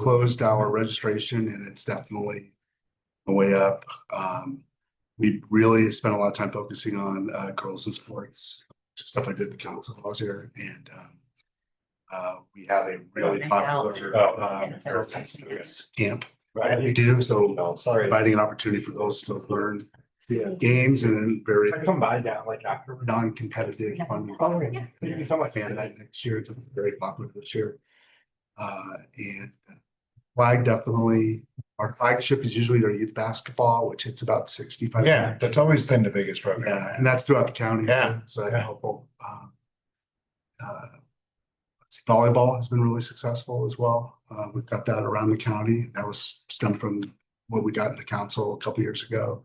closed our registration and it's definitely the way up. We really spent a lot of time focusing on girls in sports, stuff I did at the council while I was here, and we have a really popular girls in sports camp that we do. So providing an opportunity for those to learn games and very I come by now like after. non-competitive fun. Oh, yeah. Thank you so much. And that next year it's very popular this year. And flag definitely, our flagship is usually their youth basketball, which it's about 65. Yeah, that's always been the biggest program. Yeah, and that's throughout the county. Yeah. Too, so that's helpful. Volleyball has been really successful as well. We've got that around the county. That was stemmed from what we got in the council a couple years ago.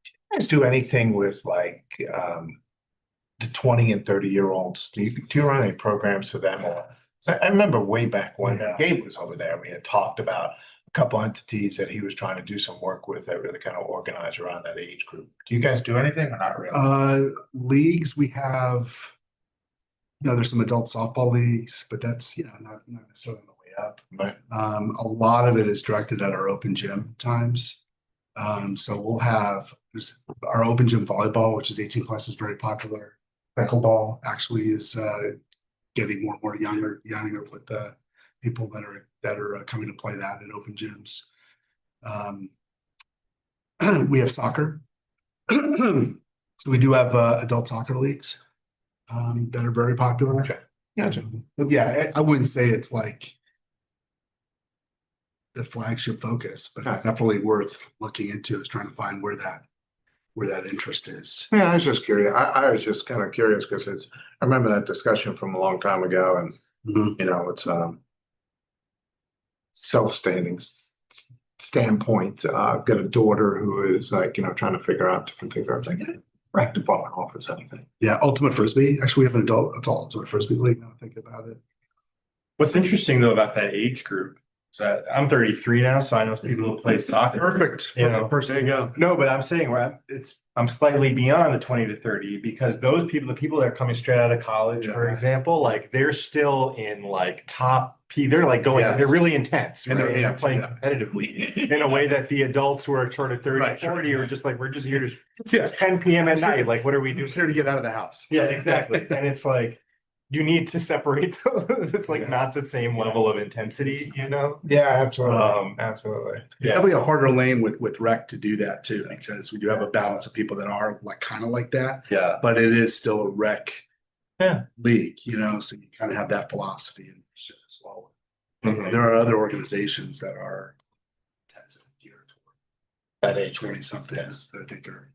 You guys do anything with like the 20 and 30-year-olds? Do you run any programs for them? I remember way back when Gabe was over there, we had talked about a couple entities that he was trying to do some work with that really kind of organize around that age group. Do you guys do anything or not really? Leagues we have, there's some adult softball leagues, but that's, not necessarily on the way up. Right. A lot of it is directed at our open gym times. So we'll have our open gym volleyball, which is 18 plus, is very popular. Pickleball actually is getting more and more younger with the people that are coming to play that in open gyms. We have soccer. So we do have adult soccer leagues that are very popular. Okay. Gotcha. But yeah, I wouldn't say it's like the flagship focus, but it's definitely worth looking into, is trying to find where that interest is. Yeah, I was just curious. I was just kind of curious because I remember that discussion from a long time ago, and it's self-standing standpoint. I've got a daughter who is like, trying to figure out different things. I was like, rec department offers anything. Yeah, Ultimate Frisbee. Actually, we have an adult Ultimate Frisbee league now. Think about it. What's interesting though about that age group is that I'm 33 now, so I know people who play soccer. Perfect. There you go. No, but I'm saying I'm slightly beyond the 20 to 30 because those people, the people that are coming straight out of college, for example, like they're still in like they're like going, they're really intense, and right? They're playing competitively in a way that the adults who are sort of 30, 40 are just like, we're just here to, it's 10 p.m. at night. Like, what are we doing? Just here to get out of the house. Yeah, exactly. And it's like, you need to separate those. It's like not the same level of intensity, Yeah, absolutely. Absolutely. It's definitely a harder lane with rec to do that too, because we do have a balance of people that are like kind of like that. Yeah. But it is still a rec league, so you kind of have that philosophy and shit as well. Mhm. There are other organizations that are intensive geared toward That age 20 somethings that I think are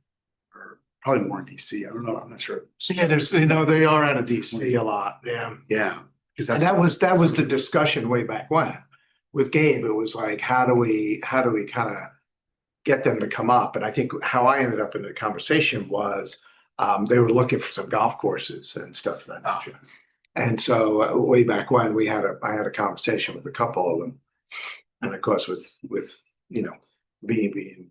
probably more in DC. I don't know. I'm not sure. Yeah, there's, they are out of DC a lot. Yeah. Yeah. Because And that was the discussion way back when with Gabe. It was like, how do we kind of get them to come up? And I think how I ended up in the conversation was they were looking for some golf courses and stuff of that nature. And so way back when I had a conversation with a couple of them, and of course with me being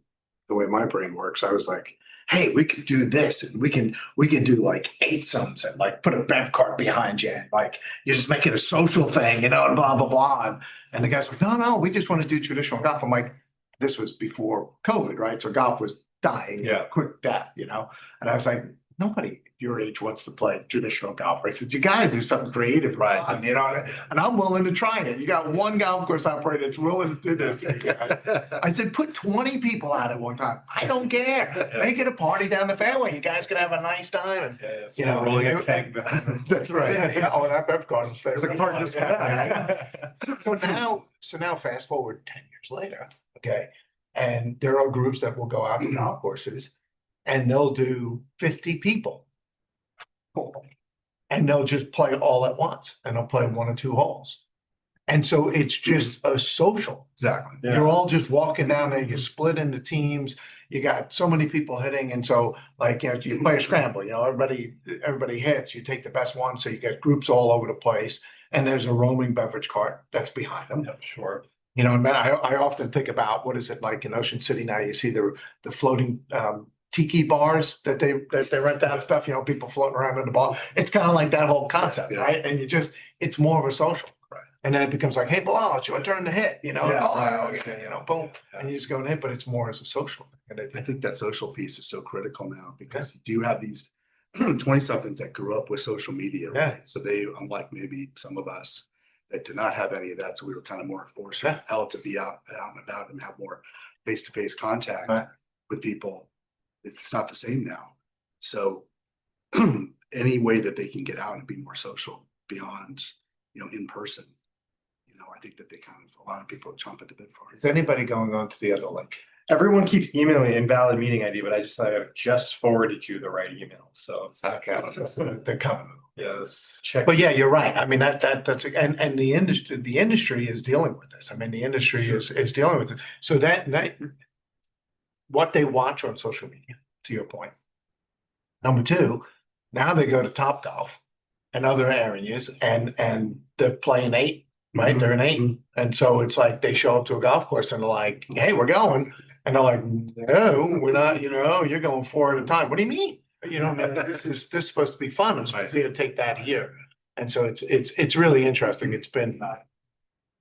the way my brain works, I was like, hey, we could do this, and we can do like 8-somes and like put a bev cart behind you, and like you're just making a social thing, and blah blah blah. And the guy's like, no, we just want to do traditional golf. I'm like, this was before COVID, right? So golf was dying, quick death, And I was like, nobody your age wants to play traditional golf. I said, you got to do something creative, right? And I'm willing to try it. You got one golf course operator that's willing to do this. I said, put 20 people out at one time. I don't care. Make it a party down the fairway. You guys can have a nice time. And, rolling a keg. That's right. That bev cart. There's like a party just So now fast forward 10 years later, okay? And there are groups that will go out to golf courses and they'll do 50 people. And they'll just play all at once, and they'll play 1 or 2 holes. And so it's just a social. Exactly. Yeah. You're all just walking down there, you split into teams, you got so many people hitting. And so like, you play a scramble, everybody hits, you take the best one. So you get groups all over the place, and there's a roaming beverage cart that's behind them. Yeah, sure. And I often think about, what is it like in Ocean City now? You see the floating tiki bars that they rent out stuff, people floating around in the ball. It's kind of like that whole concept, right? And it's more of a social. Right. And then it becomes like, hey, Bilal, it's your turn to hit, you know, Yeah, oh, right. okay, you know, boom. And you just go and hit, but it's more as a social thing. And I think that social piece is so critical now because you do have these 20 somethings that grew up with social media, Yeah. right? So they, unlike maybe some of us that did not have any of that, so we were kind of more forced Yeah. held to be out and about and have more face-to-face contact Right. with people. It's not the same now. So any way that they can get out and be more social beyond, in person, I think that a lot of people jump at the bit for it. Is anybody going on to the other link? Everyone keeps emailing me invalid meeting ID, but I just forwarded you the right email, so it's not counting. They're coming. Yes, check. But yeah, you're right. I mean, that's, and the industry is dealing with this. I mean, the industry is dealing with it. So that what they watch on social media, to your point. Number two, now they go to Topgolf and other areas and they're playing 8, right? They're in 8. Mhm. And so it's like they show up to a golf course and they're like, hey, we're going. And they're like, no, we're not, you're going 4 at a time. What do you mean? I mean, this is supposed to be fun. I'm supposed to take that here. And so it's really interesting. It's been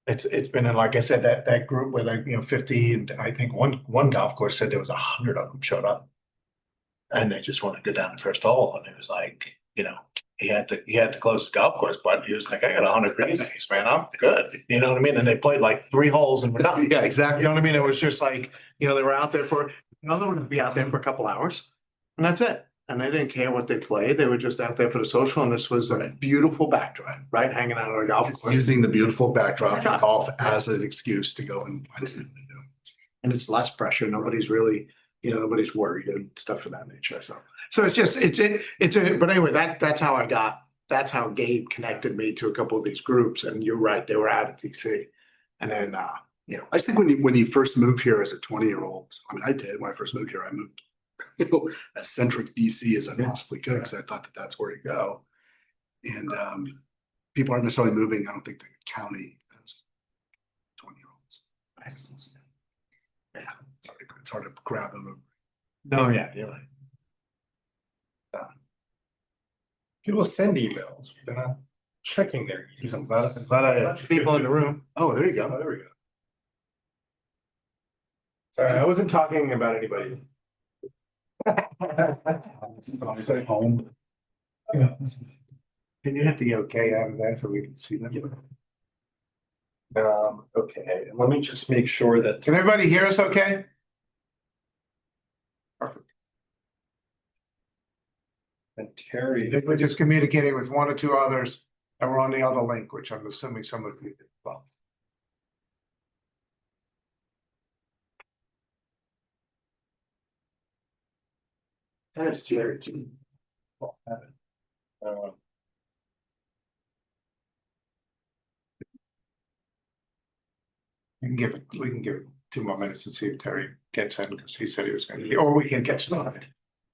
and like I said, that group where 50, and I think one golf course said there was 100 of them showed up. And they just want to go down the first hole. And it was like, he had to close the golf course, but he was like, I got 100 green days, man. I'm good. You know what I mean? And they played like 3 holes and we're done. Yeah, exactly. You know what I mean? It was just like, they were out there for, another one would be out there for a couple hours and that's it. And they didn't care what they played. They were just out there for the social. And this was a beautiful backdrop, right? Hanging out on a golf It's course. using the beautiful backdrop Yeah. of golf as an excuse to go and find something to do. And it's less pressure. Nobody's really, nobody's worried and stuff of that nature. So but anyway, that's how Gabe connected me to a couple of these groups. And you're right, they were out at DC. And then, I just think when you first moved here as a 20-year-old, I mean, I did when I first moved here, I moved, as centric DC as I possibly could, because I thought that that's where to go. And people aren't necessarily moving. I don't think the county as 20-year-olds. I just don't see it. Yeah, it's hard to grab them. no, yeah, you're right. People send emails, they're not checking their emails. I'm glad I. People in the room. Oh, there you Oh, go. there we go. Sorry, I wasn't talking about anybody. Stay home. Can you hit the okay out of that so we can see them? Okay, and let me just make sure that. Can everybody hear us okay? And Terry. I think we're just communicating with 1 or 2 others and we're on the other link, which I'm assuming some of you did. Well, That's Terry too. Uh, we can give it 2 more minutes and see if Terry gets in because he said he was gonna be, or we can get started.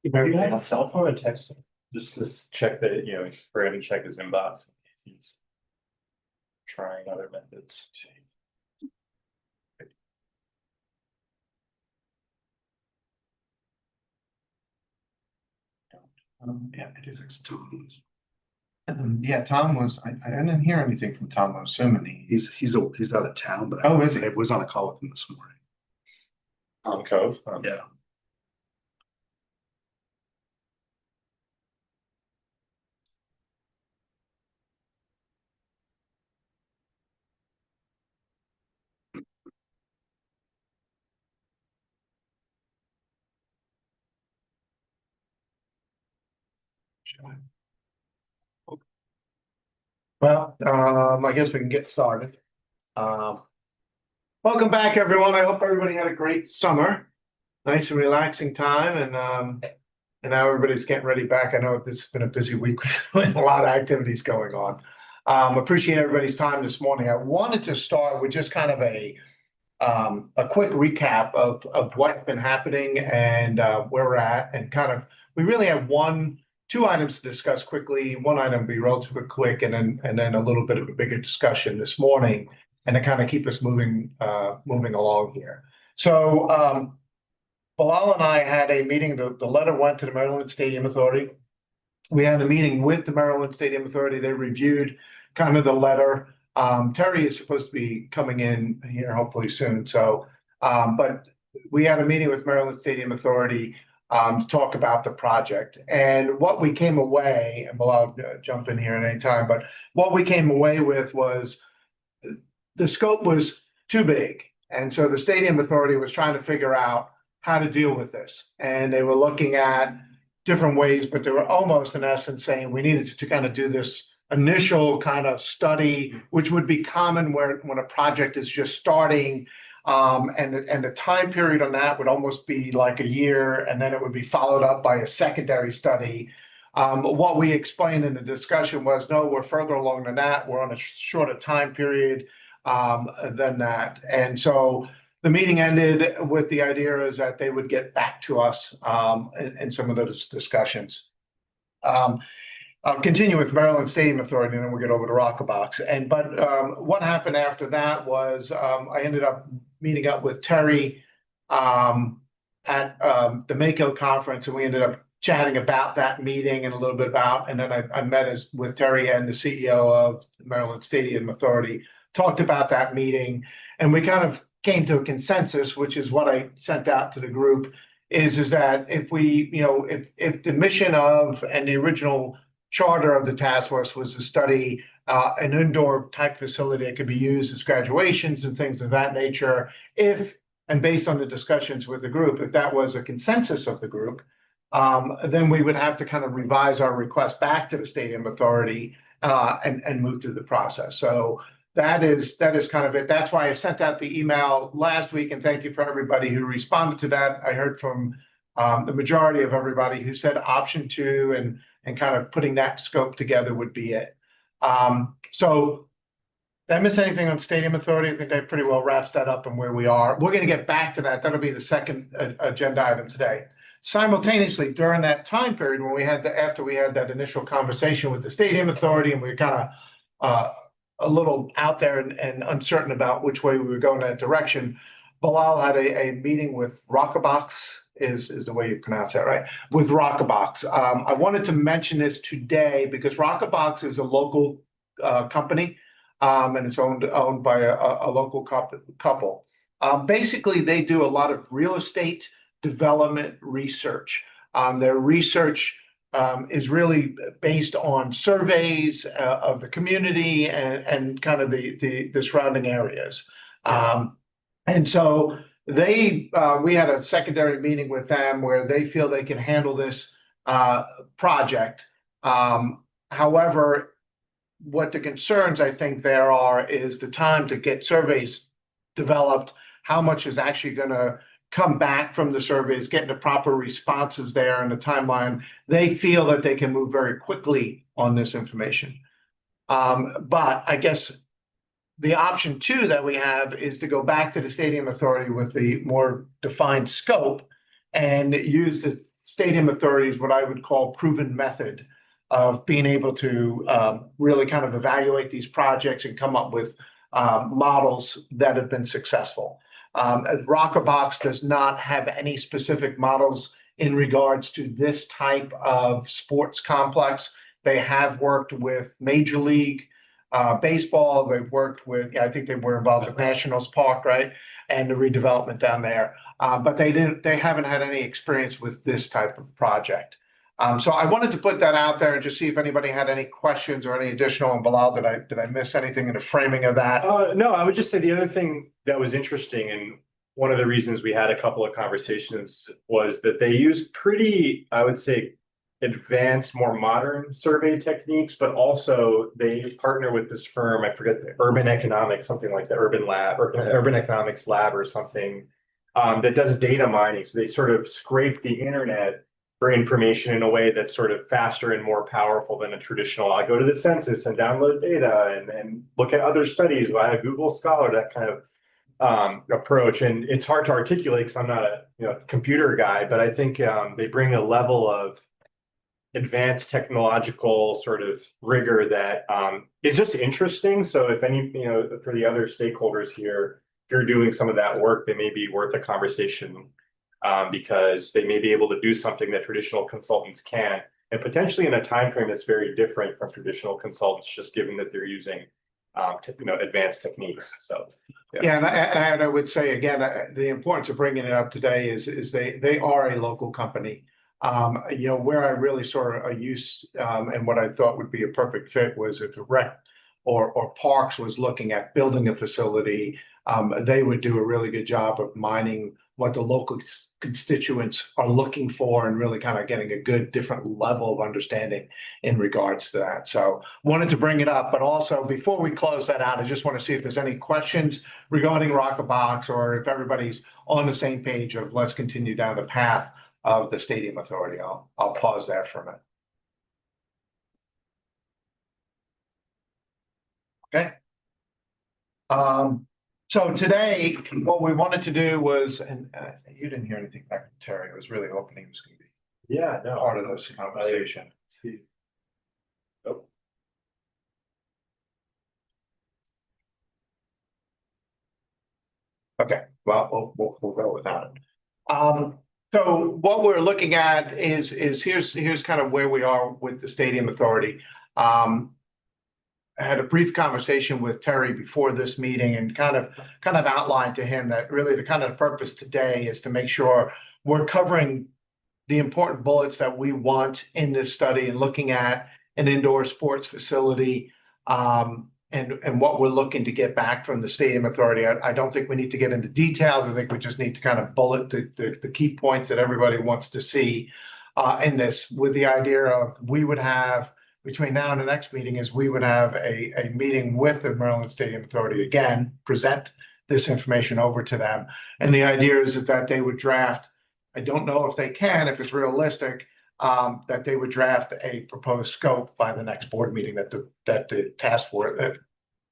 Do you have a cell phone and text him? Just to check that, for him to check his inbox. In case he's trying other methods. Yeah, it is. It's Tom. Yeah, Tom was, I didn't hear anything from Tom. I'm assuming He's out of town, but Oh, is he? I was on a call with him this morning. On Cove. Yeah. Well, I guess we can get started. Welcome back, everyone. I hope everybody had a great summer. Nice and relaxing time and now everybody's getting ready back. I know this has been a busy week with a lot of activities going on. Appreciate everybody's time this morning. I wanted to start with just kind of a quick recap of what's been happening and where we're at and we really have 2 items to discuss quickly. One item be relatively quick and then a little bit of a bigger discussion this morning and to kind of keep us moving along here. So Bilal and I had a meeting. The letter went to the Maryland Stadium Authority. We had a meeting with the Maryland Stadium Authority. They reviewed kind of the letter. Terry is supposed to be coming in here hopefully soon, so, but we had a meeting with Maryland Stadium Authority to talk about the project. And what we came away, and Bilal, jump in here at any time, but what we came away with was the scope was too big. And so the Stadium Authority was trying to figure out how to deal with this. And they were looking at different ways, but they were almost in essence saying we needed to kind of do this initial kind of study, which would be common when a project is just starting. And the time period on that would almost be like a year, and then it would be followed up by a secondary study. What we explained in the discussion was, no, we're further along than that. We're on a shorter time period than that. And so the meeting ended with the idea is that they would get back to us in some of those discussions. I'll continue with Maryland Stadium Authority, and then we'll get over to Rockabox. But what happened after that was I ended up meeting up with Terry at the Mako conference, and we ended up chatting about that meeting and a little bit about, and then I met with Terry and the CEO of the Maryland Stadium Authority, talked about that meeting, and we kind of came to a consensus, which is what I sent out to the group, is that if we, if the mission of and the original charter of the task force was to study an indoor type facility that could be used as graduations and things of that nature, and based on the discussions with the group, if that was a consensus of the group, then we would have to kind of revise our request back to the Stadium Authority and move through the process. So that is kind of it. That's why I sent out the email last week, and thank you for everybody who responded to that. I heard from the majority of everybody who said option 2 and kind of putting that scope together would be it. So did I miss anything on Stadium Authority? I think that pretty well wraps that up and where we are. We're going to get back to that. That'll be the second agenda item today. Simultaneously, during that time period when after we had that initial conversation with the Stadium Authority, and we were kind of a little out there and uncertain about which way we were going in that direction, Bilal had a meeting with Rockabox, is the way you pronounce that, right? With Rockabox. I wanted to mention this today because Rockabox is a local company, and it's owned by a local couple. Basically, they do a lot of real estate development research. Their research is really based on surveys of the community and kind of the surrounding areas. And so we had a secondary meeting with them where they feel they can handle this project. However, what the concerns I think there are is the time to get surveys developed, how much is actually going to come back from the surveys, getting the proper responses there and the timeline. They feel that they can move very quickly on this information. But I guess the option 2 that we have is to go back to the Stadium Authority with the more defined scope and use the Stadium Authority's what I would call proven method of being able to really kind of evaluate these projects and come up with models that have been successful. Rockabox does not have any specific models in regards to this type of sports complex. They have worked with Major League Baseball. They've worked with, I think they were involved with Nationals Park, right? And the redevelopment down there. But they haven't had any experience with this type of project. So I wanted to put that out there and just see if anybody had any questions or any additional. And Bilal, did I miss anything in the framing of that? No, I would just say the other thing that was interesting, and one of the reasons we had a couple of conversations was that they used pretty, I would say, advanced, more modern survey techniques, but also they partner with this firm, I forget, the Urban Economics, something like the Urban Economics Lab or something, that does data mining. So they sort of scrape the internet for information in a way that's sort of faster and more powerful than a traditional, I go to the census and download data and look at other studies via Google Scholar, that kind of approach. And it's hard to articulate because I'm not a computer guy, but I think they bring a level of advanced technological sort of rigor that is just interesting. So if any, for the other stakeholders here, if you're doing some of that work, they may be worth a conversation. Because they may be able to do something that traditional consultants can't, and potentially in a time frame that's very different from traditional consultants, just given that they're using advanced techniques. So Yeah, and I would say again, the importance of bringing it up today is they are a local company. Where I really saw a use, and what I thought would be a perfect fit was if the rec or Parks was looking at building a facility, they would do a really good job of mining what the local constituents are looking for and really kind of getting a good different level of understanding in regards to that. So wanted to bring it up, but also before we close that out, I just want to see if there's any questions regarding Rockerbox or if everybody's on the same page of let's continue down the path of the Stadium Authority. I'll pause there for a minute. Okay. So today, what we wanted to do was, and you didn't hear anything back from Terry. I was really hoping he was going to be part of this conversation. see. Okay, well, we'll go without it. So what we're looking at is here's kind of where we are with the Stadium Authority. I had a brief conversation with Terry before this meeting and kind of outlined to him that really the kind of purpose today is to make sure we're covering the important bullets that we want in this study and looking at an indoor sports facility, and what we're looking to get back from the Stadium Authority. I don't think we need to get into details. I think we just need to kind of bullet the key points that everybody wants to see in this, with the idea of we would have between now and the next meeting is we would have a meeting with the Maryland Stadium Authority again, present this information over to them. And the idea is that they would draft, I don't know if they can, if it's realistic, that they would draft a proposed scope by the next board meeting that the task force,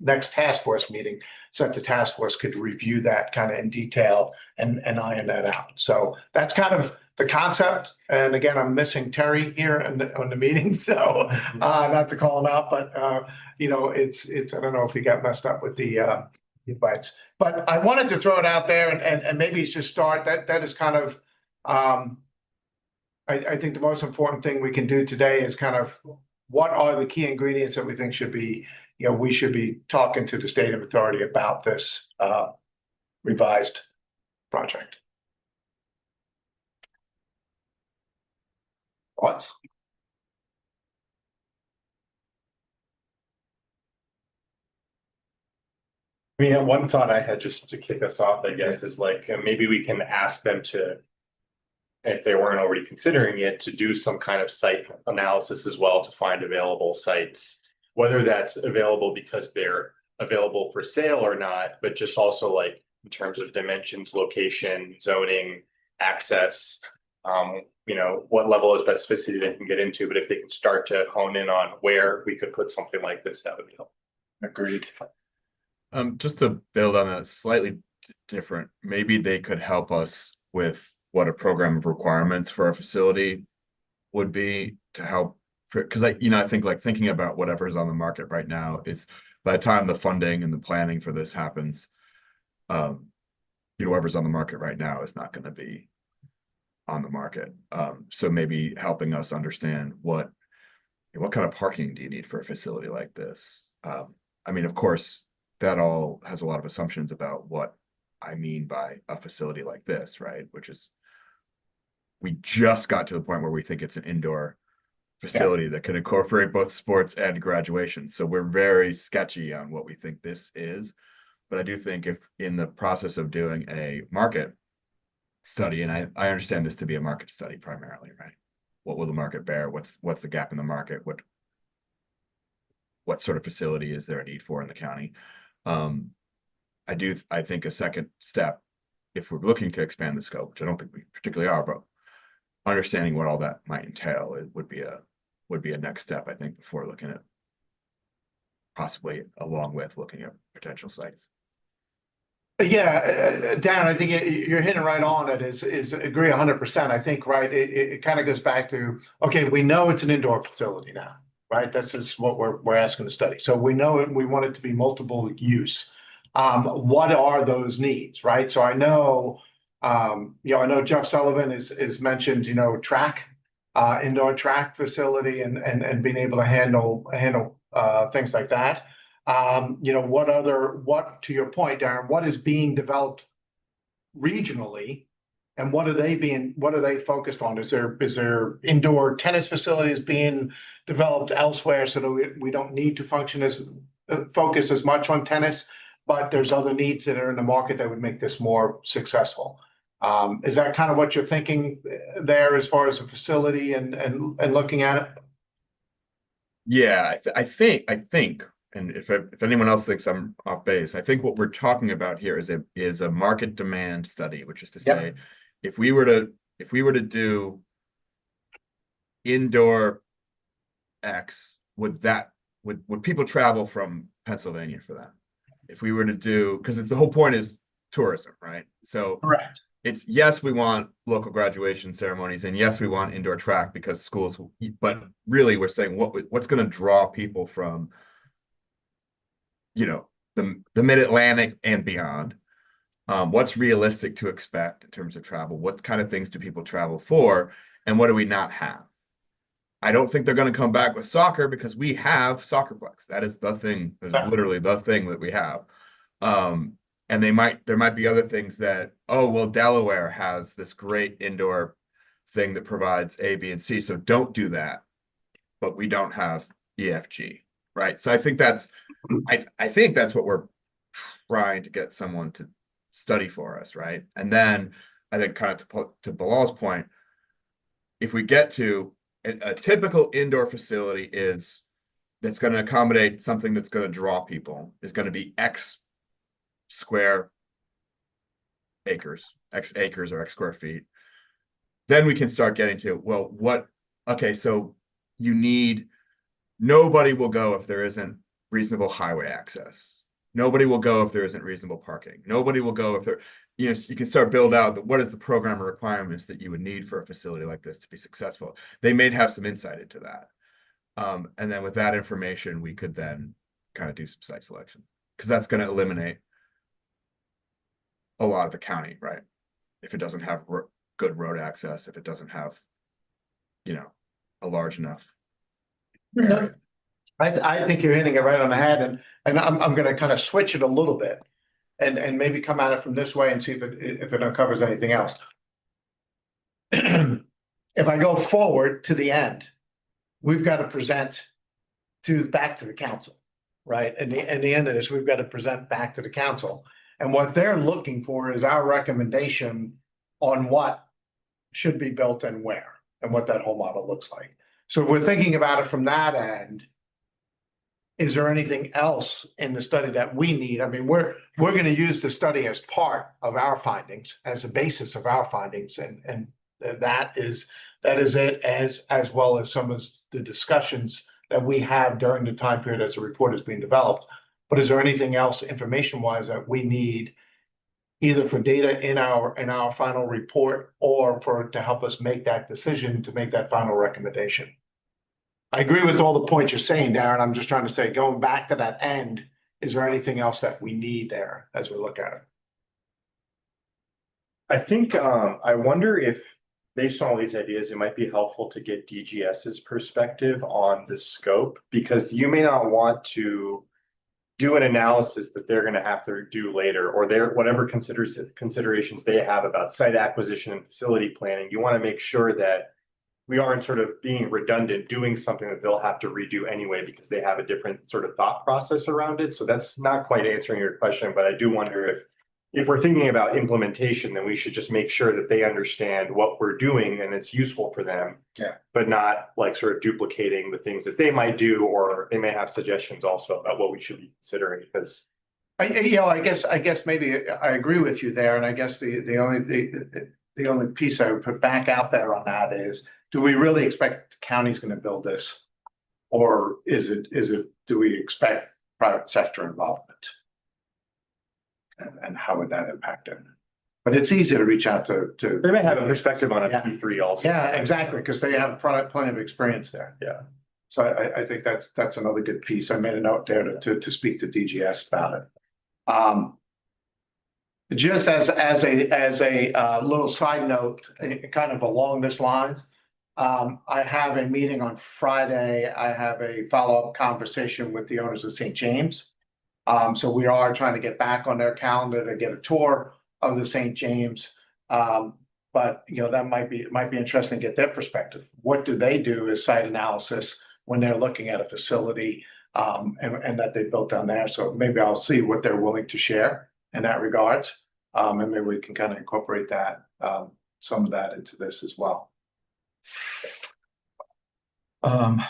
next task force meeting, so that the task force could review that kind of in detail and iron that out. So that's kind of the concept. And again, I'm missing Terry here on the meeting, so not to call him out, but it's I don't know if he got messed up with the invites, but I wanted to throw it out there and maybe just start. That is kind of I think the most important thing we can do today is kind of what are the key ingredients that we think should be, we should be talking to the Stadium Authority about this revised project. Thoughts? I mean, one thought I had just to kick us off, I guess, is like maybe we can ask them to, if they weren't already considering it, to do some kind of site analysis as well to find available sites, whether that's available because they're available for sale or not, but just also like in terms of dimensions, location, zoning, access, what level of specificity they can get into. But if they can start to hone in on where we could put something like this, that would be helpful. Agreed. Just to build on that slightly different, maybe they could help us with what a program of requirements for a facility would be to help, because I think like thinking about whatever's on the market right now is by the time the funding and the planning for this happens, whoever's on the market right now is not going to be on the market. So maybe helping us understand what kind of parking do you need for a facility like this? I mean, of course, that all has a lot of assumptions about what I mean by a facility like this, right? Which is, we just got to the point where we think it's an indoor facility that can incorporate both sports and graduation. So we're very sketchy on what we think this is. But I do think if in the process of doing a market study, and I understand this to be a market study primarily, right? What will the market bear? What's the gap in the market? What sort of facility is there a need for in the county? I think a second step, if we're looking to expand the scope, which I don't think we particularly are, but understanding what all that might entail, it would be a next step, I think, before looking at possibly along with looking at potential sites. Yeah, Dan, I think you're hitting right on it. Is agree 100%. I think right. It kind of goes back to, okay, we know it's an indoor facility now, right? That's just what we're asking to study. So we know it. We want it to be multiple use. What are those needs, right? So I know, I know Jeff Sullivan is mentioned, track, indoor track facility and being able to handle things like that. what, to your point, Darren, what is being developed regionally? And what are they focused on? Is there indoor tennis facilities being developed elsewhere so that we don't need to focus as much on tennis, but there's other needs that are in the market that would make this more successful? Is that kind of what you're thinking there as far as a facility and looking at it? Yeah, I think, and if anyone else thinks I'm off base, I think what we're talking about here is a market demand study, which is to Yep. say, if we were to do indoor X, would people travel from Pennsylvania for that? If we were to do, because the whole point is tourism, right? So Correct. it's, yes, we want local graduation ceremonies, and yes, we want indoor track because schools, but really we're saying what's going to draw people from, the mid-Atlantic and beyond. What's realistic to expect in terms of travel? What kind of things do people travel for? And what do we not have? I don't think they're going to come back with soccer because we have Soccerplex. That is the thing, literally the thing that we have. And there might be other things that, oh, well, Delaware has this great indoor thing that provides A, B, and C. So don't do that. But we don't have EFG, right? So I think that's what we're trying to get someone to study for us, right? And then I think kind of to Bilal's point, if we get to a typical indoor facility that's going to accommodate something that's going to draw people is going to be X square acres, X acres or X square feet. Then we can start getting to, well, so nobody will go if there isn't reasonable highway access. Nobody will go if there isn't reasonable parking. Nobody will go if you can start build out what is the program requirements that you would need for a facility like this to be successful. They may have some insight into that. And then with that information, we could then kind of do some site selection because that's going to eliminate a lot of the county, right? If it doesn't have good road access, if it doesn't have, a large enough area. I think you're hitting it right on the head, and I'm going to kind of switch it a little bit, and maybe come at it from this way and see if it uncovers anything else. If I go forward to the end, we've got to present back to the council, right? And the end of this, we've got to present back to the council, and what they're looking for is our recommendation on what should be built and where, and what that whole model looks like. So if we're thinking about it from that end, is there anything else in the study that we need? I mean, we're going to use the study as part of our findings, as a basis of our findings, and that is it, as well as some of the discussions that we have during the time period as the report is being developed. But is there anything else information-wise that we need, either for data in our final report or to help us make that decision, to make that final recommendation? I agree with all the points you're saying, Darren. I'm just trying to say, going back to that end, is there anything else that we need there as we look at it? I think, I wonder if, based on all these ideas, it might be helpful to get DGS's perspective on the scope, because you may not want to do an analysis that they're going to have to do later, or whatever considerations they have about site acquisition and facility planning. You want to make sure that we aren't sort of being redundant, doing something that they'll have to redo anyway because they have a different sort of thought process around it. So that's not quite answering your question, but I do wonder if we're thinking about implementation, then we should just make sure that they understand what we're doing and it's useful for them. Yeah. But not like sort of duplicating the things that they might do, or they may have suggestions also about what we should be considering, because I guess maybe I agree with you there, and I guess the only piece I would put back out there on that is, do we really expect the county's going to build this, or do we expect private sector involvement, and how would that impact it? But it's easy to reach out to. they may have a perspective on a Yeah. P3 also. Yeah, exactly, because they have plenty of experience there. Yeah. So I think that's another good piece. I made a note there to speak to DGS about it. Just as a little side note, kind of along this lines, I have a meeting on Friday. I have a follow-up conversation with the owners of St. James So we are trying to get back on their calendar to get a tour of the St. James. But you know, that it might be interesting to get their perspective. What do they do as site analysis when they're looking at a facility and that they built down there? So maybe I'll see what they're willing to share in that regards. And maybe we can kind of incorporate that, some of that into this as well. Yeah.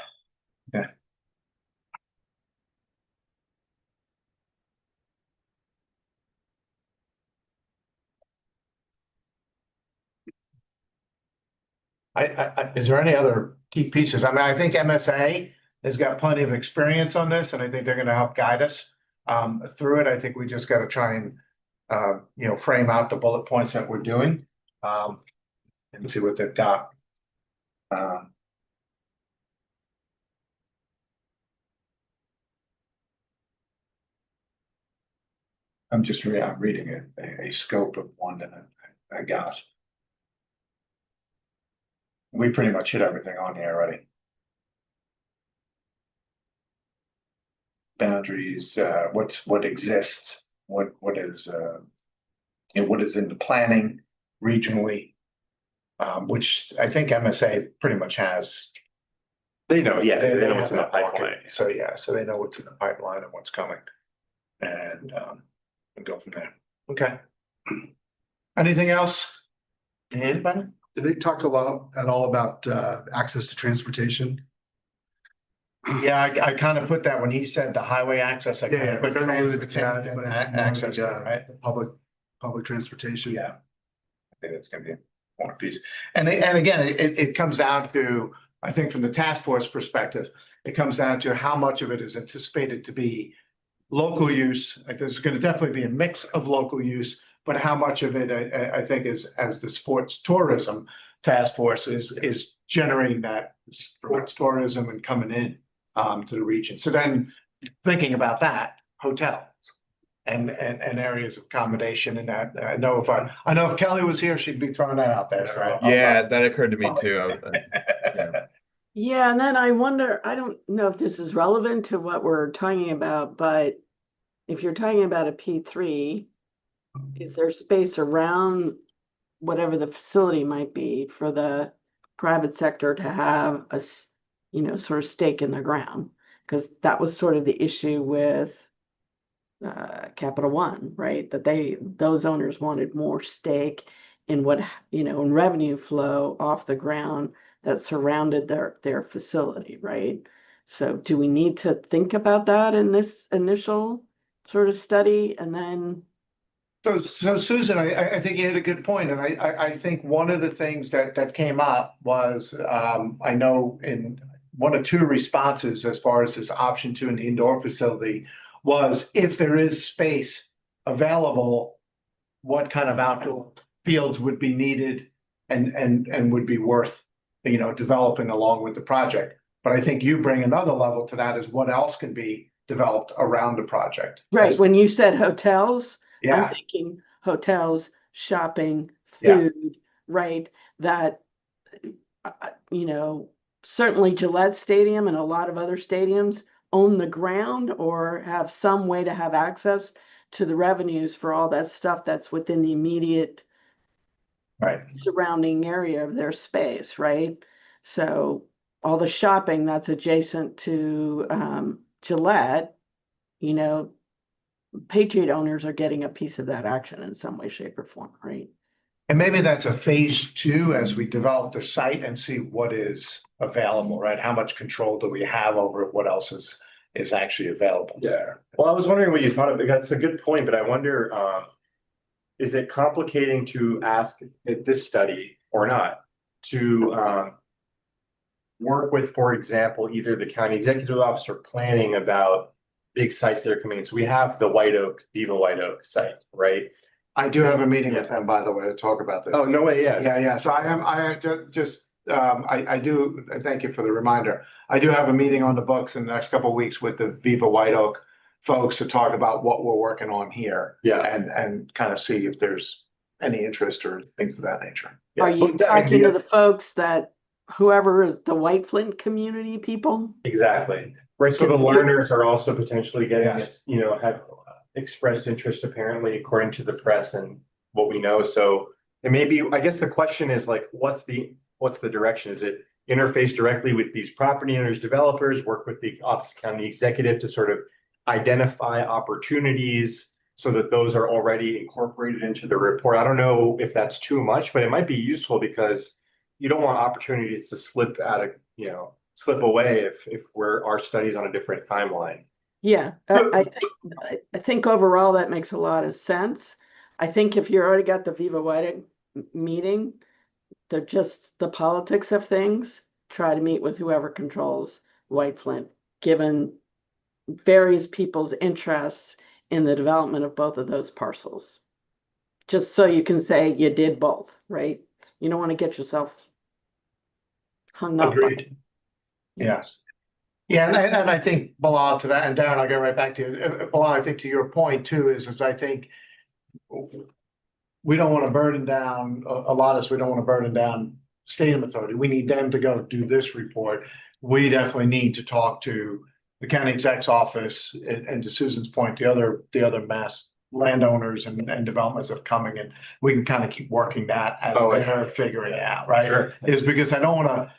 Is there any other key pieces? I mean, I think MSA has got plenty of experience on this, and I think they're gonna help guide us through it. I think we just gotta try and you know, frame out the bullet points that we're doing and see what they've got. I'm just I'm reading a scope of one that I got. We pretty much hit everything on here already. Boundaries, what exists, what is you know, what is in the planning regionally, which I think MSA pretty much has. They know, yeah, they know have what's in the that market. pipeline. So yeah, so they know what's in the pipeline and what's coming. And go from there. Okay. Anything else? Anybody? Did they talk a lot at all about access to transportation? Yeah, I kind of put that when he said the highway access. I kinda put transportation and access to it, right? Public transportation. Yeah. I think that's gonna be one piece. And again, it comes down to, I think from the task force perspective, it comes down to how much of it is anticipated to be local use. Like there's gonna definitely be a mix of local use, but how much of it I think is, as the sports tourism task force is generating that sports tourism and coming in to the region. So then thinking about that, hotels and areas of accommodation and that, I know if Kelly was here, she'd be throwing that out there. So Yeah, that occurred to me too. Yeah. Yeah, and then I wonder, I don't know if this is relevant to what we're talking about, but if you're talking about a P3, is there space around whatever the facility might be for the private sector to have you know, sort of stake in the ground? Because that was sort of the issue with Capital One, right? That those owners wanted more stake in what, you know, in revenue flow off the ground that surrounded their facility, right? So do we need to think about that in this initial sort of study? And then So Susan, I think you hit a good point, and I think one of the things that came up was, I know in one or two responses as far as this option 2 in the indoor facility was, if there is space available, what kind of outdoor fields would be needed and would be worth, you know, developing along with the project. But I think you bring another level to that, is what else can be developed around the project. right, when you said hotels, I'm Yeah, thinking hotels, shopping, Yeah. food, right? That, you know, certainly Gillette Stadium and a lot of other stadiums own the ground or have some way to have access to the revenues for all that stuff that's within the immediate right. surrounding area of their space, right? So all the shopping that's adjacent to Gillette, you know, Patriot owners are getting a piece of that action in some way, shape, or form, right? And maybe that's a phase 2 as we develop the site and see what is available, right? How much control do we have over what else is actually available there? Well, I was wondering what you thought of it. That's a good point, but I wonder, is it complicating to ask at this study or not to work with, for example, either the county executive office or planning about big sites that are coming in? So we have the White Oak, Viva White Oak site, right? I do have a meeting with them, by the way, to talk about this. Oh, no way, yeah. Yeah, so I do, thank you for the reminder. I do have a meeting on the books in the next couple of weeks with the Viva White Oak folks to talk about what we're working on here. Yeah. And kind of see if there's any interest or things of that nature. Yeah. Are you Well, I mean, talking to the folks that whoever is the White Flint community people? Exactly. Right, so the learners are also potentially getting, Yes. you know, have expressed interest apparently according to the press and what we know, so. And maybe, I guess the question is like, what's the direction? Is it interface directly with these property owners, developers, work with the Office of County Executive to sort of identify opportunities so that those are already incorporated into the report? I don't know if that's too much, but it might be useful because you don't want opportunities to slip out of, you know, slip away if our study's on a different timeline. Yeah, I think overall that makes a lot of sense. I think if you already got the Viva Whiting meeting, the politics of things, try to meet with whoever controls White Flint, given various people's interests in the development of both of those parcels. Just so you can say you did both, right? You don't want to get yourself hung up. Agreed. Yes. Yeah, and I think Bilal to that, and Darren, I'll get right back to you. Bilal, I think to your point too, is I think we don't want to burden down, a lot of us, we don't want to burden down Stadium Authority. We need them to go do this report. We definitely need to talk to the county exec's office and to Susan's point, the other mass landowners and developments that are coming, and we can kind of keep working that as they're figuring it out, right? Sure. Is because I don't want to.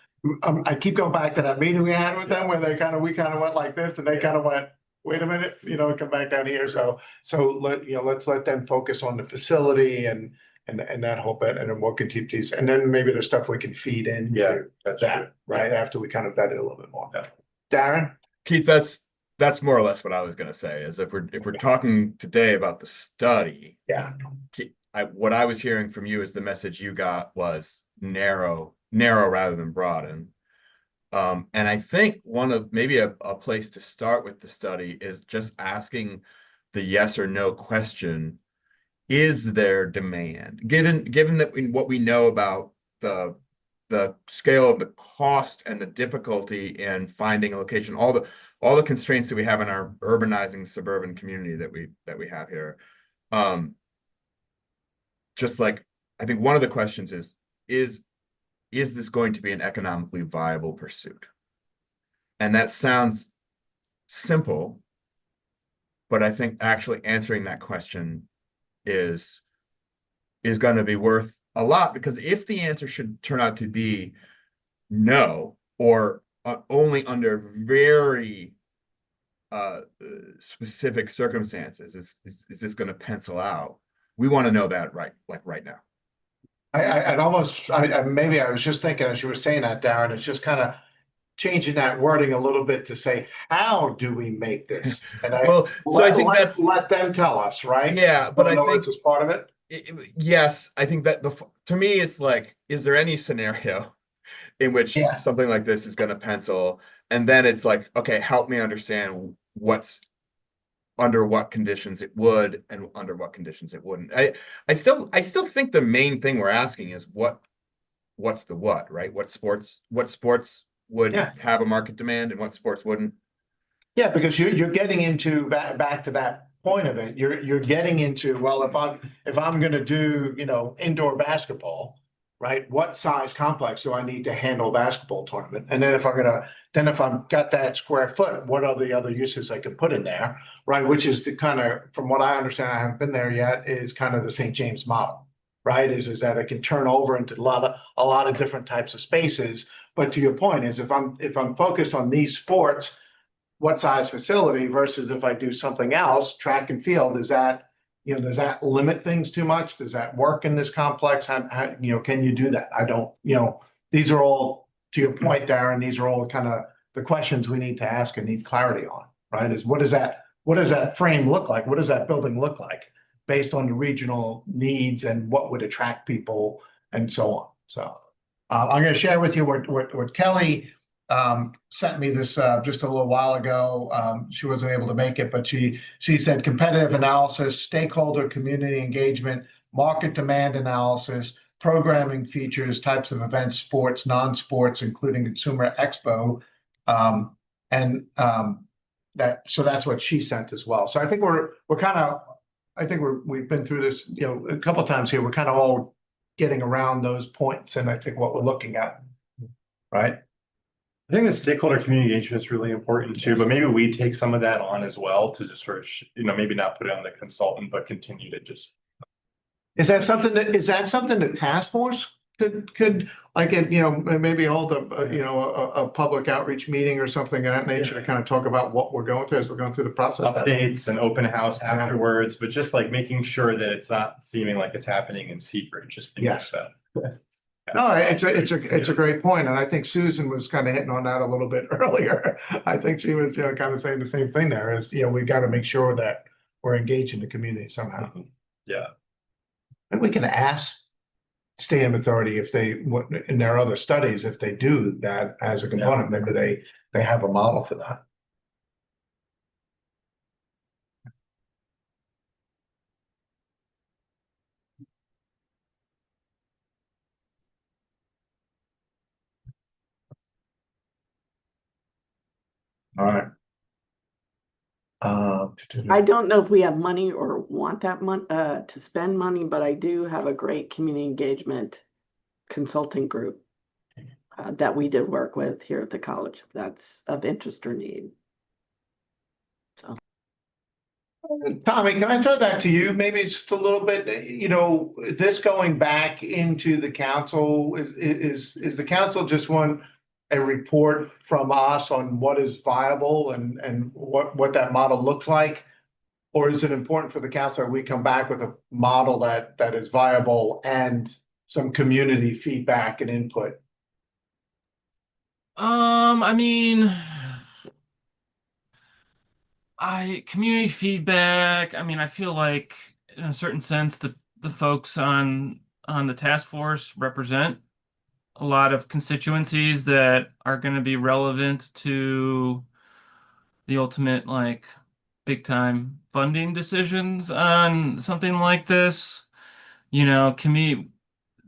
I keep going back to that meeting we had with them where we kind of went like this and they kind of went, wait a minute, come back down here. So let's let them focus on the facility and that whole bit, and then we'll continue these, and then maybe there's stuff we can feed in. Yeah, to that's that, true. right? After we kind of vet it a little bit more. Yeah. Darren? Keith, that's more or less what I was gonna say, is if we're talking today about the study. Yeah. What I was hearing from you is the message you got was narrow rather than broaden. And I think maybe a place to start with the study is just asking the yes or no question. Is there demand? Given that what we know about the scale of the cost and the difficulty in finding a location, all the constraints that we have in our urbanizing suburban community that we have here. Just like, I think one of the questions is this going to be an economically viable pursuit? And that sounds simple, but I think actually answering that question is going to be worth a lot, because if the answer should turn out to be no, or only under very specific circumstances, is this going to pencil out? We want to know that right now. Maybe I was just thinking as you were saying that, Darren, it's just kind of changing that wording a little bit to say, how do we make this? And I think that's, let them tell us, right? Yeah, but I think it's just part of it. Yes, I think that to me, it's like, is there any scenario in which something like this is going to pencil? And then it's like, okay, help me understand under what conditions it would and under what conditions it wouldn't. I still think the main thing we're asking is what's the what, right? What sports would have a market demand and what sports wouldn't? Yeah, because you're getting into back to that point of it. You're getting into, well, if I'm going to do, indoor basketball, right? What size complex do I need to handle a basketball tournament? And then if I've got that square foot, what are the other uses I can put in there, right? Which is the kind of, from what I understand, I haven't been there yet, is kind of the St. James model, right? Is that it can turn over into a lot of different types of spaces. But to your point is, if I'm focused on these sports, what size facility versus if I do something else, track and field, does that limit things too much? Does that work in this complex? How can you do that? I don't, these are all, to your point, Darren, these are all kind of the questions we need to ask and need clarity on, right? Is what does that frame look like? What does that building look like based on the regional needs and what would attract people and so on? So I'm going to share with you what Kelly sent me this just a little while ago. She wasn't able to make it, but she said competitive analysis, stakeholder community engagement, market demand analysis, programming features, types of events, sports, non-sports, including consumer expo. So that's what she sent as well. So I think we've been through this, a couple of times here. We're kind of all getting around those points, and I think what we're looking at, right? I think the stakeholder community engagement is really important too, but maybe we take some of that on as well to just sort of, maybe not put it on the consultant, but continue to just. Is that something the task force could like, maybe hold a public outreach meeting or something of that nature to kind of talk about what we're going through as we're going through the process? Updates and open house afterwards, but just like making sure that it's not seeming like it's happening in secret, just thinking Yes. about that. No, it's a great point, and I think Susan was kind of hitting on that a little bit earlier. I think she was, kind of saying the same thing there is, we've got to make sure that we're engaging the community somehow. Yeah. And we can ask Stadium Authority if they, in their other studies, if they do that as a component, maybe they have a model for that. All right. I don't know if we have money or want that to spend money, but I do have a great community engagement consulting group that we did work with here at the college, if that's of interest or need. So, Tommy, can I throw that to you? Maybe just a little bit, this going back into the council, is the council just want a report from us on what is viable and what that model looks like? Or is it important for the council that we come back with a model that is viable and some community feedback and input? I mean, community feedback. I mean, I feel like in a certain sense the folks on the task force represent a lot of constituencies that are going to be relevant to the ultimate like big time funding decisions on something like this. Community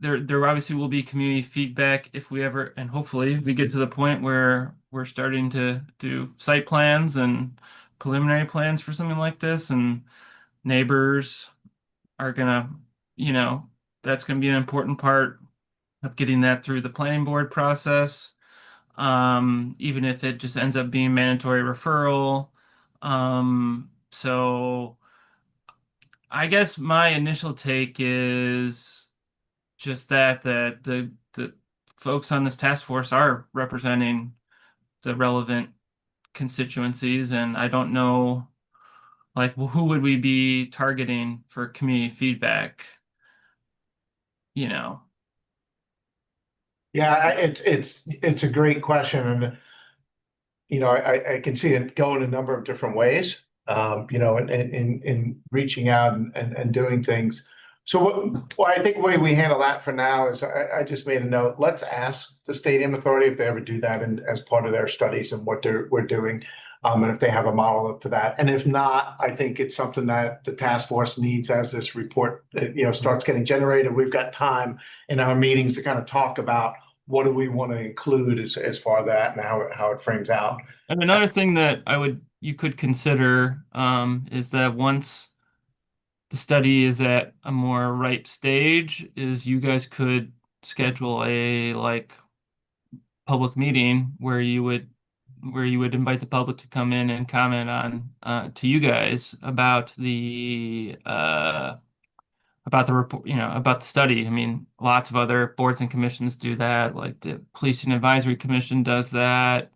there obviously will be community feedback if we ever, and hopefully we get to the point where we're starting to do site plans and preliminary plans for something like this, and neighbors are gonna, that's gonna be an important part of getting that through the planning board process. Even if it just ends up being mandatory referral. So I guess my initial take is just that the folks on this task force are representing the relevant constituencies, and I don't know, like, well, who would we be targeting for community feedback? Yeah, it's a great question, and I can see it going a number of different ways. In reaching out and doing things. So what I think the way we handle that for now is I just made a note. Let's ask the Stadium Authority if they ever do that as part of their studies and what we're doing, and if they have a model for that. And if not, I think it's something that the task force needs as this report starts getting generated. We've got time in our meetings to kind of talk about what do we want to include as far as that and how it frames out. And another thing that you could consider is that once the study is at a more ripe stage, is you guys could schedule a like public meeting where you would invite the public to come in and comment on to you guys about the report, about the study. I mean, lots of other boards and commissions do that, like the Policing Advisory Commission does that.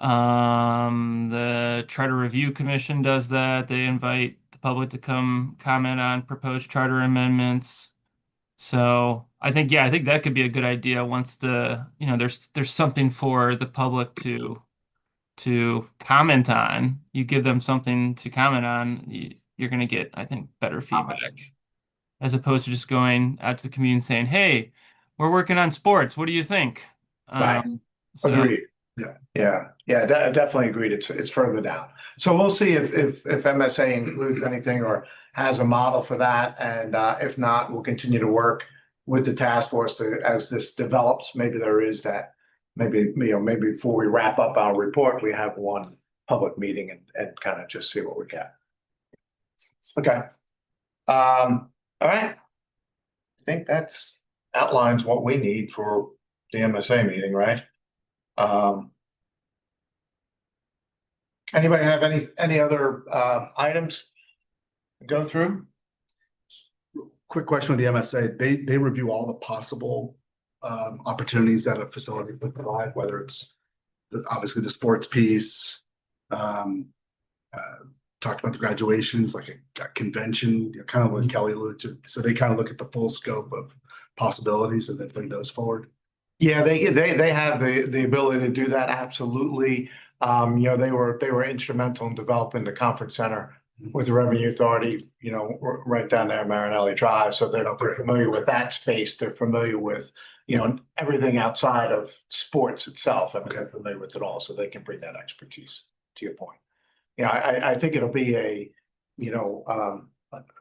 The Charter Review Commission does that. They invite the public to come comment on proposed charter amendments. So I think that could be a good idea once there's something for the public to comment on. You give them something to comment on, you're going to get, I think, better feedback as opposed to just going out to the community and saying, "Hey, we're working on sports. What do you think?" Right. So, Agreed. Yeah, definitely agreed. It's further down. So we'll see if MSA includes anything or has a model for that. And if not, we'll continue to work with the task force as this develops. Maybe there is that, maybe before we wrap up our report, we have one public meeting and kind of just see what we got. Okay. All right. I think that's outlines what we need for the MSA meeting, right? Anybody have any other items to go through? Quick question with the MSA, they review all the possible opportunities that a facility could provide, whether it's obviously the sports piece, talked about the graduations, like a convention, kind of what Kelly alluded to. So they kind of look at the full scope of possibilities and then bring those forward. Yeah, they have the ability to do that, absolutely. They were instrumental in developing the conference center with the Revenue Authority, right down there, Marinelli Drive. So they're familiar with that space. They're familiar with, everything outside of sports itself. And they're familiar with it all, so they can bring that expertise, to your point. I think it'll be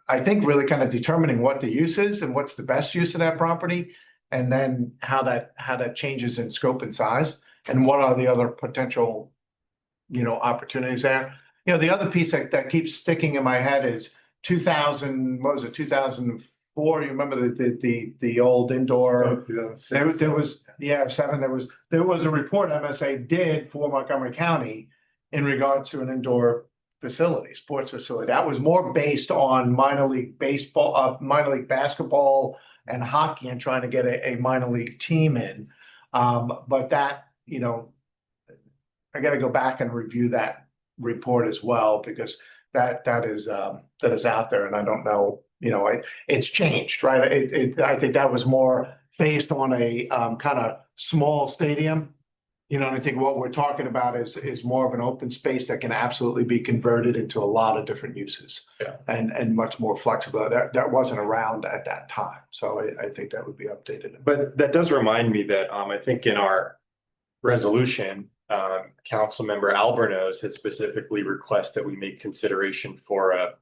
I think really kind of determining what the use is and what's the best use of that property, and then how that changes in scope and size, and what are the other potential, opportunities there. The other piece that keeps sticking in my head is 2004, you remember the old indoor. There was 7, there was a report MSA did for Montgomery County in regards to an indoor facility, sports facility. That was more based on minor league baseball, minor league basketball and hockey, and trying to get a minor league team in. But that, I gotta go back and review that report as well, because that is out there, and I don't know, it's changed, right? I think that was more based on a kind of small stadium. And I think what we're talking about is more of an open space that can absolutely be converted into a lot of different uses. Yeah. And much more flexible. That wasn't around at that time. So I think that would be updated. But that does remind me that I think in our resolution, Councilmember Albornoz has specifically requested that we make consideration for a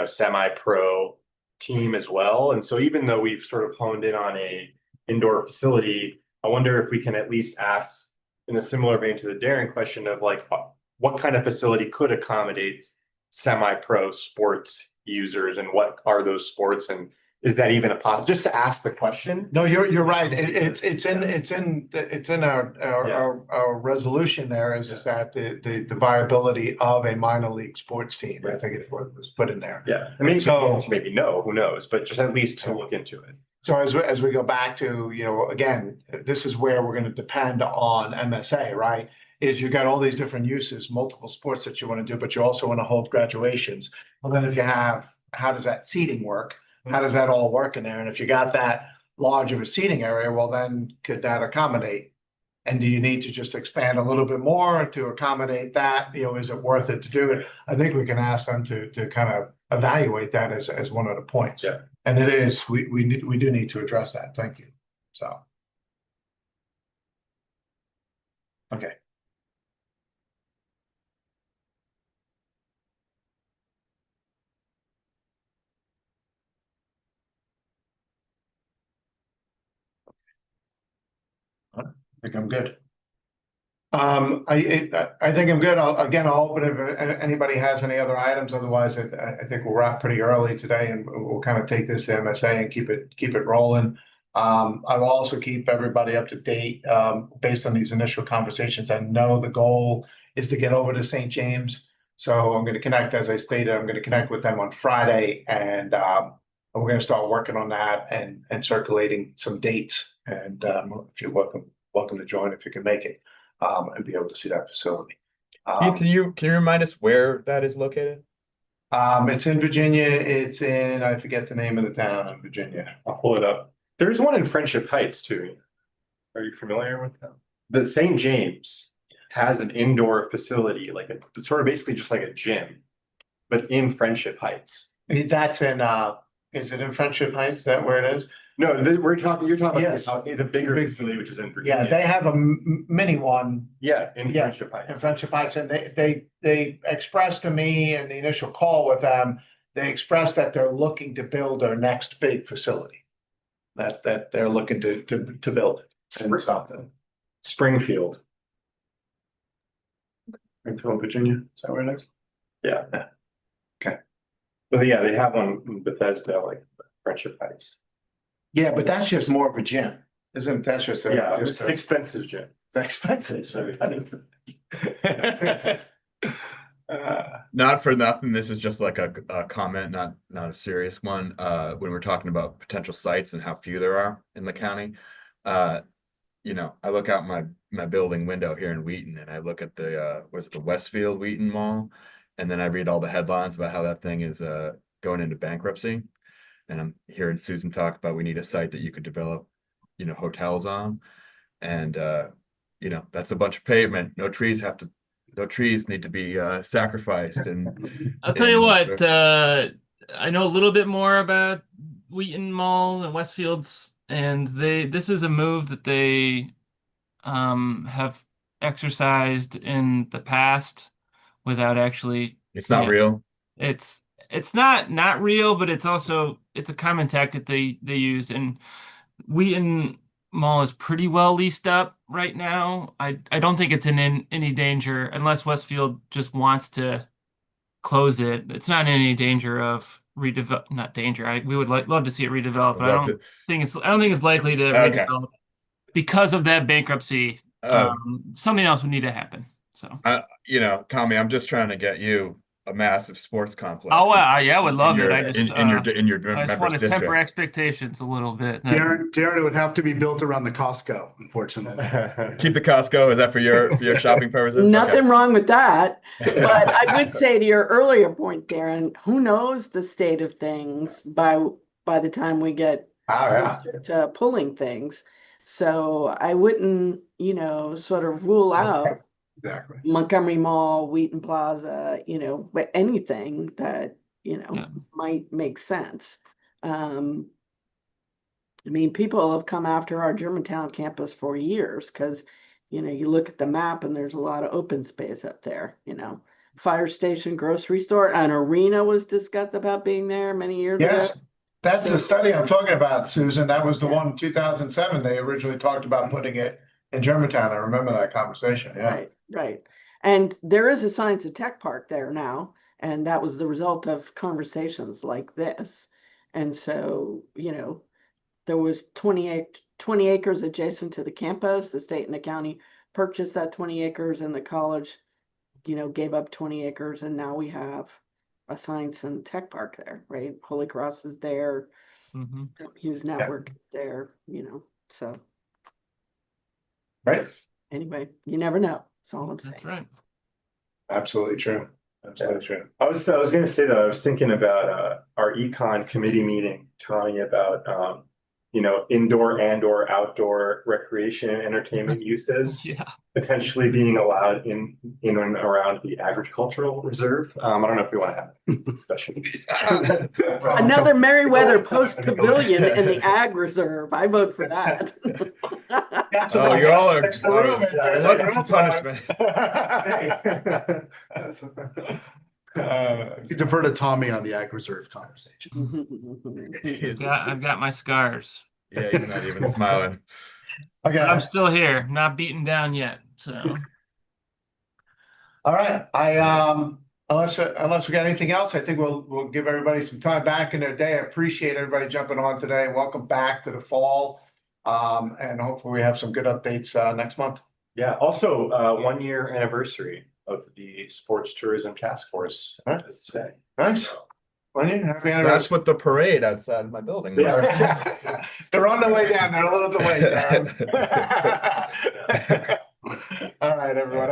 semi-pro team as well. And so even though we've sort of honed in on a indoor facility, I wonder if we can at least ask, in a similar vein to the Darren question, of like what kind of facility could accommodate semi-pro sports users, and what are those sports, and is that even a possible? Just to ask the question. No, you're right. It's in our resolution there is that the viability of a minor league sports team. I think it was put in there. Yeah, I mean, so maybe no, who knows, but just at least to look into it. So as we go back to, again, this is where we're going to depend on MSA, right? Is you've got all these different uses, multiple sports that you want to do, but you also want to hold graduations. Well, then if you have, how does that seating work? How does that all work in there? And if you got that large of a seating area, well, then could that accommodate? And do you need to just expand a little bit more to accommodate that? Is it worth it to do it? I think we can ask them to kind of evaluate that as one of the points. Yeah. And it is, we do need to address that. Thank you. So. Okay. I think I'm good. I think I'm good. I'll open if anybody has any other items. Otherwise, I think we'll wrap pretty early today, and we'll kind of take this to MSA and keep it rolling. I will also keep everybody up to date based on these initial conversations. I know the goal is to get over to St. James, so I'm going to connect, as I stated, I'm going to connect with them on Friday, and we're going to start working on that and circulating some dates. And if you're welcome to join if you can make it. And be able to see that facility. Keith, can you remind us where that is located? It's in Virginia. It's in, I forget the name of the town in Virginia. I'll pull it up. There's one in Friendship Heights too. Are you familiar with that? The St. James has an indoor facility, it's sort of basically just like a gym, but in Friendship Heights. That's in, is it in Friendship Heights? Is that where it is? No, you're talking Yes. about the bigger facility, which is in Virginia. Yeah, they have a mini one. Yeah, in Yeah, Friendship Heights. in Friendship Heights, and they expressed to me in the initial call with them, they expressed that they're looking to build their next big facility. That they're looking to build it. And something. Springfield. Springfield, Virginia, is that where it is? Yeah. Okay. Well, yeah, they have one in Bethesda, like Friendship Heights. Yeah, but that's just more of a gym, isn't that just? Yeah, it's an expensive gym. It's expensive. Not for nothing, this is just like a comment, not a serious one. When we're talking about potential sites and how few there are in the county. You know, I look out my building window here in Wheaton and I look at the Westfield Wheaton Mall. And then I read all the headlines about how that thing is going into bankruptcy. And I'm hearing Susan talk about we need a site that you could develop, you know, hotels on. And you know, that's a bunch of pavement. No trees need to be sacrificed. And I'll tell you and, what, I know a little bit more about Wheaton Mall and Westfields, and this is a move that they have exercised in the past without actually. it's not real. It's not real, but it's a common tactic they use. And Wheaton Mall is pretty well leased up right now. I don't think it's in any danger unless Westfield just wants to close it. It's not in any danger of redevelop. Not danger. We would love to see it redeveloped, but I don't think it's likely to Okay. redevelop because of that bankruptcy. Something else would need to happen. So, You know, Tommy, I'm just trying to get you a massive sports complex. oh, yeah, I would love in it. your- I just in your I just want members to temper district. expectations a little bit. Darren, it would have to be built around the Costco, unfortunately. Keep the Costco. Is that for your shopping purposes? Nothing Okay. wrong with that. But I would say to your earlier point, Darren, who knows the state of things by the time we get to pulling things. So I wouldn't, sort of rule out Exactly. Montgomery Mall, Wheaton Plaza, but anything that, Yeah. might make sense. I mean, people have come after our Germantown campus for years because, you look at the map and there's a lot of open space up there, fire station, grocery store, an arena was discussed about being there many years ago. Yes, that's the study I'm talking about, Susan. That was the one in 2007. They originally talked about putting it in Germantown. I remember that conversation, yeah. Right. And there is a science and tech park there now, and that was the result of conversations like this. And so, there was 20 acres adjacent to the campus. The state and the county purchased that 20 acres, and the college, gave up 20 acres, and now we have a science and tech park there, right? Holy Cross is there, Mhm. Hughes Network is there, so Right, anyway, you never know. That's all I'm saying. That's right. absolutely true. Absolutely true. I was gonna say that I was thinking about our econ committee meeting, Tommy, about indoor and or outdoor recreation and entertainment uses Yeah. potentially being allowed in and around the agricultural reserve. I don't know if we want to have a discussion. Another Meriwether Post Pavilion in the Ag Reserve. I vote for that. Oh, you all are looking for punishment. You defer to Tommy on the Ag Reserve conversation. I've got my scars. Yeah, he's not even smiling. Okay. I'm still here, not beaten down yet. So All right, unless we got anything else, I think we'll give everybody some time back in their day. I appreciate everybody jumping on today. Welcome back to the fall. And hopefully we have some good updates next month. Yeah, also 1 year anniversary of the Sports Tourism Task Force is today. Nice. Well, happy That's anniversary. what the parade outside of my building. was. They're on their way down. They're a little delayed. All right, everyone.